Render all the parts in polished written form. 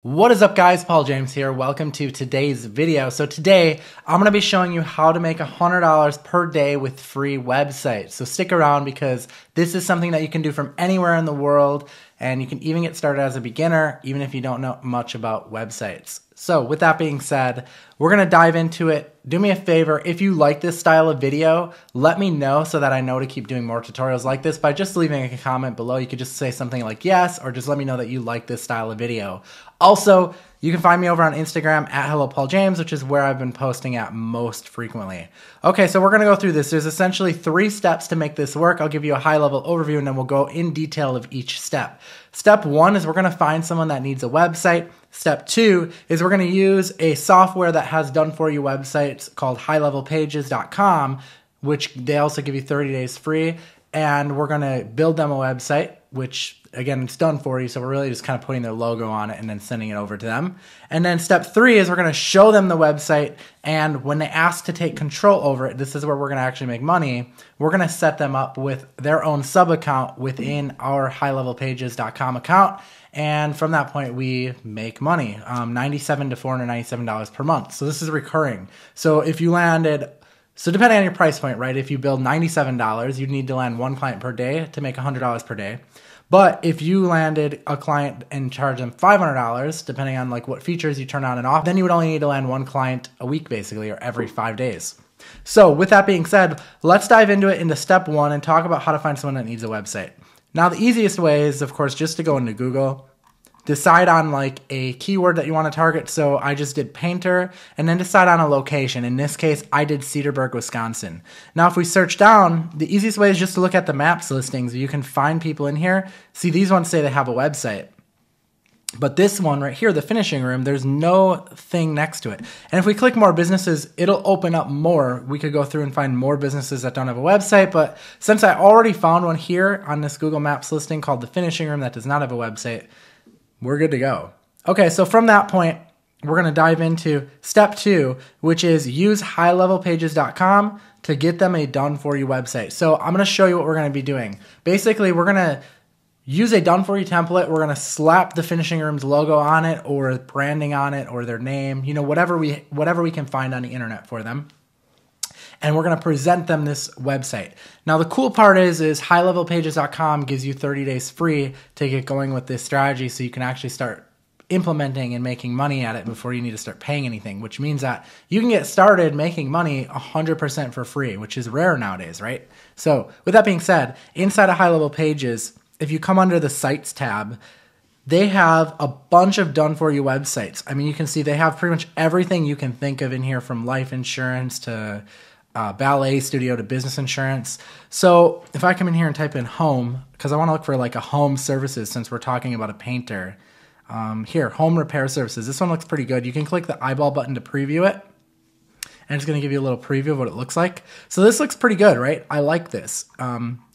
What is up, guys? Paul James here. Welcome to today's video. So today I'm going to be showing you how to make $100 per day with free websites. So stick around because this is something that you can do from anywhere in the world, and you can even get started as a beginner even if you don't know much about websites. So with that being said, we're going to dive into it. Do me a favor, if you like this style of video, let me know so that I know to keep doing more tutorials like this by just leaving a comment below. You could just say something like yes, or just let me know that you like this style of video. Also, you can find me over on Instagram at HelloPaulJames, which is where I've been posting at most frequently. Okay, so we're going to go through this. There's essentially 3 steps to make this work. I'll give you a high-level overview, and then we'll go in detail of each step. Step 1 is we're going to find someone that needs a website. Step 2 is we're going to use a software that has done-for-you websites called highlevelpages.com, which they also give you 30 days free, and we're going to build them a website, which again, it's done for you, so we're really just kind of putting their logo on it and then sending it over to them. And then step 3 is we're going to show them the website, and when they ask to take control over it, this is where we're going to actually make money. We're going to set them up with their own sub-account within our highlevelpages.com account, and from that point, we make money, $97 to $497 per month. So this is recurring. So if you landed... So depending on your price point, right? If you build $97, you'd need to land 1 client per day to make $100 per day. But if you landed a client and charge them $500, depending on like what features you turn on and off, then you would only need to land 1 client a week basically, or every 5 days. So with that being said, let's dive into it into step 1 and talk about how to find someone that needs a website. Now the easiest way is, of course, just to go into Google, decide on like a keyword that you want to target. So I just did painter, and then decide on a location. In this case, I did Cedarburg, Wisconsin. Now, if we search down, the easiest way is just to look at the maps listings. You can find people in here. See, these ones say they have a website. But this one right here, the finishing room, there's no thing next to it. And if we click more businesses, it'll open up more. We could go through and find more businesses that don't have a website. But since I already found one here on this Google Maps listing called the finishing room that does not have a website, we're good to go. Okay, so from that point, we're going to dive into step 2, which is use highlevelpages.com to get them a done-for-you website. So I'm going to show you what we're going to be doing. Basically, we're going to use a done-for-you template. We're going to slap the finishing room's logo on it, or branding on it, or their name, you know, whatever we can find on the internet for them. And we're going to present them this website. Now, the cool part is highlevelpages.com gives you 30 days free to get going with this strategy, so you can actually start implementing and making money at it before you need to start paying anything, which means that you can get started making money 100% for free, which is rare nowadays, right? So with that being said, inside of High Level Pages, if you come under the Sites tab, they have a bunch of done-for-you websites. I mean, you can see they have pretty much everything you can think of in here, from life insurance to ballet studio to business insurance. So if I come in here and type in home, because I want to look for like a home services, since we're talking about a painter. Here, home repair services. This one looks pretty good. You can click the eyeball button to preview it, and it's going to give you a little preview of what it looks like. So this looks pretty good, right? I like this.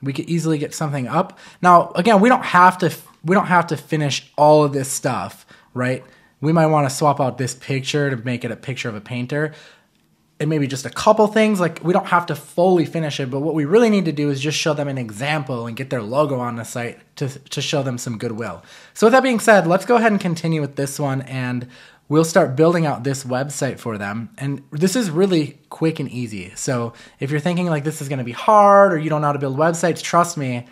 We could easily get something up. Now, again, we don't have to finish all of this stuff, right? We might want to swap out this picture to make it a picture of a painter, and maybe just a couple things. Like, we don't have to fully finish it, but what we really need to do is just show them an example and get their logo on the site to show them some goodwill. So with that being said, let's go ahead and continue with this one, and we'll start building out this website for them. And this is really quick and easy. So if you're thinking like this is going to be hard, or you don't know how to build websites, trust me,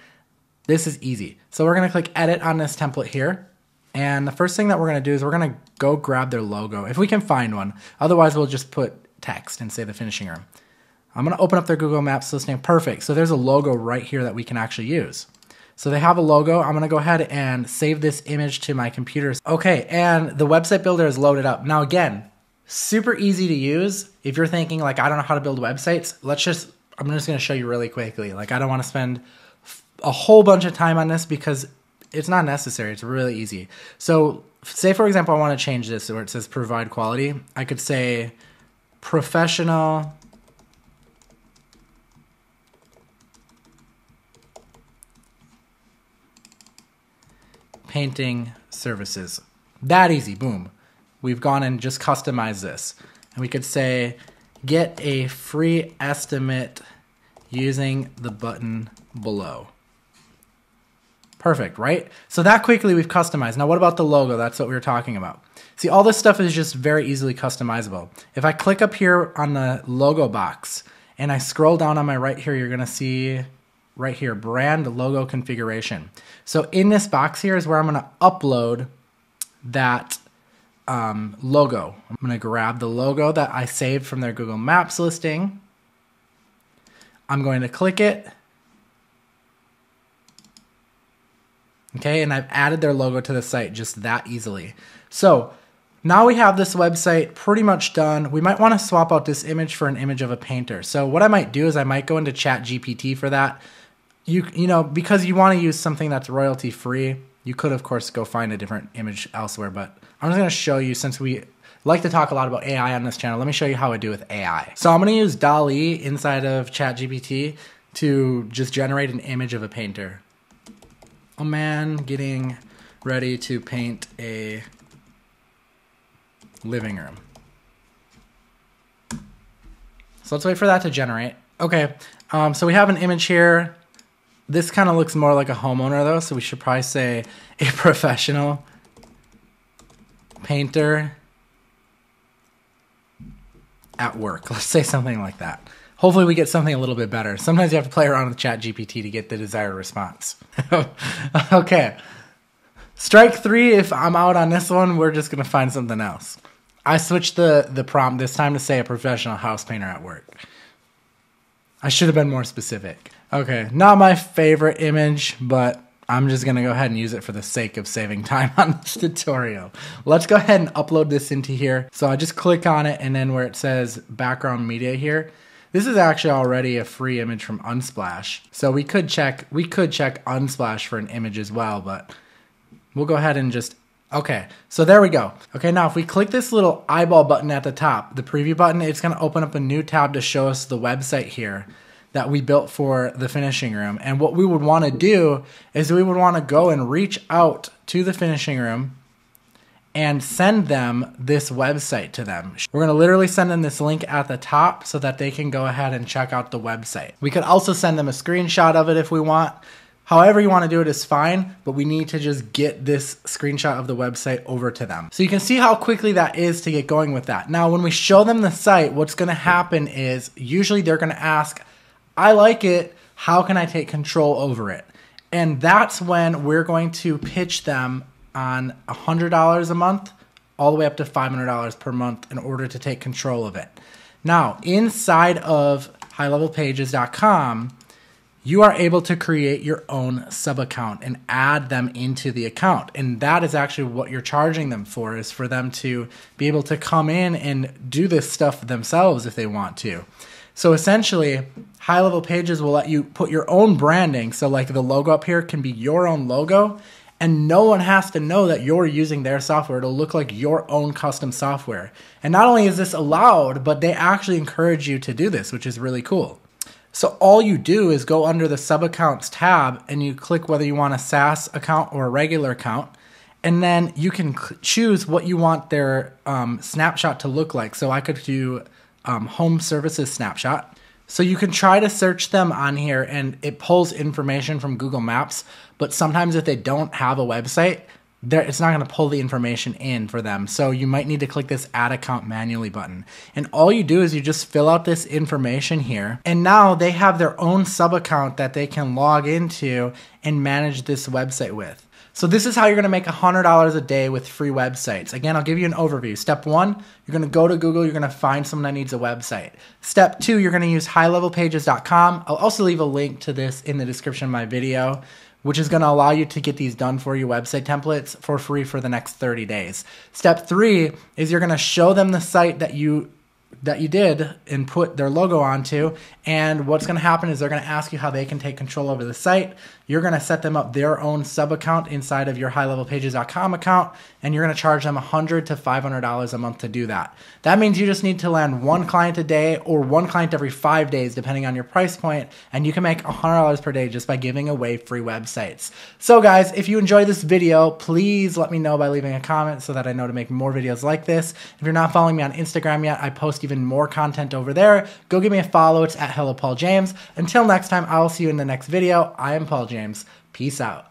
this is easy. So we're going to click edit on this template here. And the first thing that we're going to do is we're going to go grab their logo, if we can find one. Otherwise, we'll just put text and say the finishing room. I'm going to open up their Google Maps listing. Perfect. So there's a logo right here that we can actually use. So they have a logo. I'm going to go ahead and save this image to my computer. Okay, and the website builder is loaded up. Now again, super easy to use. If you're thinking like, I don't know how to build websites, I'm just going to show you really quickly. Like, I don't want to spend a whole bunch of time on this because it's not necessary. It's really easy. So say, for example, I want to change this where it says provide quality. I could say professional painting services. That easy, boom. We've gone and just customized this. And we could say, get a free estimate using the button below. Perfect, right? So that quickly we've customized. Now what about the logo? That's what we were talking about. See, all this stuff is just very easily customizable. If I click up here on the logo box and I scroll down on my right here, you're gonna see right here, brand logo configuration. So in this box here is where I'm gonna upload that logo. I'm gonna grab the logo that I saved from their Google Maps listing. I'm going to click it. Okay, and I've added their logo to the site just that easily. So now we have this website pretty much done. We might want to swap out this image for an image of a painter. So what I might do is I might go into ChatGPT for that. You know, because you want to use something that's royalty free, you could of course go find a different image elsewhere, but I'm just going to show you, since we like to talk a lot about AI on this channel, let me show you how I do with AI. So I'm going to use DALL-E inside of ChatGPT to just generate an image of a painter. A man getting ready to paint a living room. So let's wait for that to generate. Okay, so we have an image here. This kind of looks more like a homeowner though, so we should probably say a professional painter at work. Let's say something like that. Hopefully we get something a little bit better. Sometimes you have to play around with ChatGPT to get the desired response. Okay. Strike three, if I'm out on this one, we're just gonna find something else. I switched the prompt this time to say a professional house painter at work. I should have been more specific. Okay, not my favorite image, but I'm just gonna go ahead and use it for the sake of saving time on this tutorial. Let's go ahead and upload this into here. So I just click on it, and then where it says background media here, this is actually already a free image from Unsplash. So we could check Unsplash for an image as well, but we'll go ahead and just, okay, so there we go. Okay, now if we click this little eyeball button at the top, the preview button, it's gonna open up a new tab to show us the website here that we built for the finishing room. And what we would wanna do is we would wanna go and reach out to the finishing room and send them this website to them. We're gonna literally send them this link at the top so that they can go ahead and check out the website. We could also send them a screenshot of it if we want. However you wanna do it is fine, but we need to just get this screenshot of the website over to them. So you can see how quickly that is to get going with that. Now, when we show them the site, what's gonna happen is usually they're gonna ask, I like it, how can I take control over it? And that's when we're going to pitch them on $100 a month all the way up to $500 per month in order to take control of it. Now, inside of highlevelpages.com, you are able to create your own sub account and add them into the account. And that is actually what you're charging them for, is for them to be able to come in and do this stuff themselves if they want to. So essentially, High Level Pages will let you put your own branding. So like the logo up here can be your own logo, and no one has to know that you're using their software. It'll look like your own custom software. And not only is this allowed, but they actually encourage you to do this, which is really cool. So all you do is go under the sub accounts tab and you click whether you want a SaaS account or a regular account. And then you can choose what you want their snapshot to look like. So I could do home services snapshot. So you can try to search them on here and it pulls information from Google Maps, but sometimes if they don't have a website, it's not gonna pull the information in for them. So you might need to click this add account manually button. And all you do is you just fill out this information here. And now they have their own sub account that they can log into and manage this website with. So this is how you're gonna make $100 a day with free websites. Again, I'll give you an overview. Step one, you're gonna go to Google, you're gonna find someone that needs a website. Step two, you're gonna use highlevelpages.com. I'll also leave a link to this in the description of my video, which is gonna allow you to get these done for you website templates for free for the next 30 days. Step three is you're gonna show them the site that you did and put their logo onto, and what's going to happen is they're going to ask you how they can take control over the site. You're going to set them up their own sub account inside of your highlevelpages.com account, and you're going to charge them $100 to $500 a month to do that. That means you just need to land one client a day or one client every 5 days depending on your price point, and you can make $100 per day just by giving away free websites. So guys, if you enjoyed this video, please let me know by leaving a comment so that I know to make more videos like this. If you're not following me on Instagram yet, I post even more content over there. Go give me a follow. It's at Hello Paul James. Until next time, I will see you in the next video. I am Paul James. Peace out.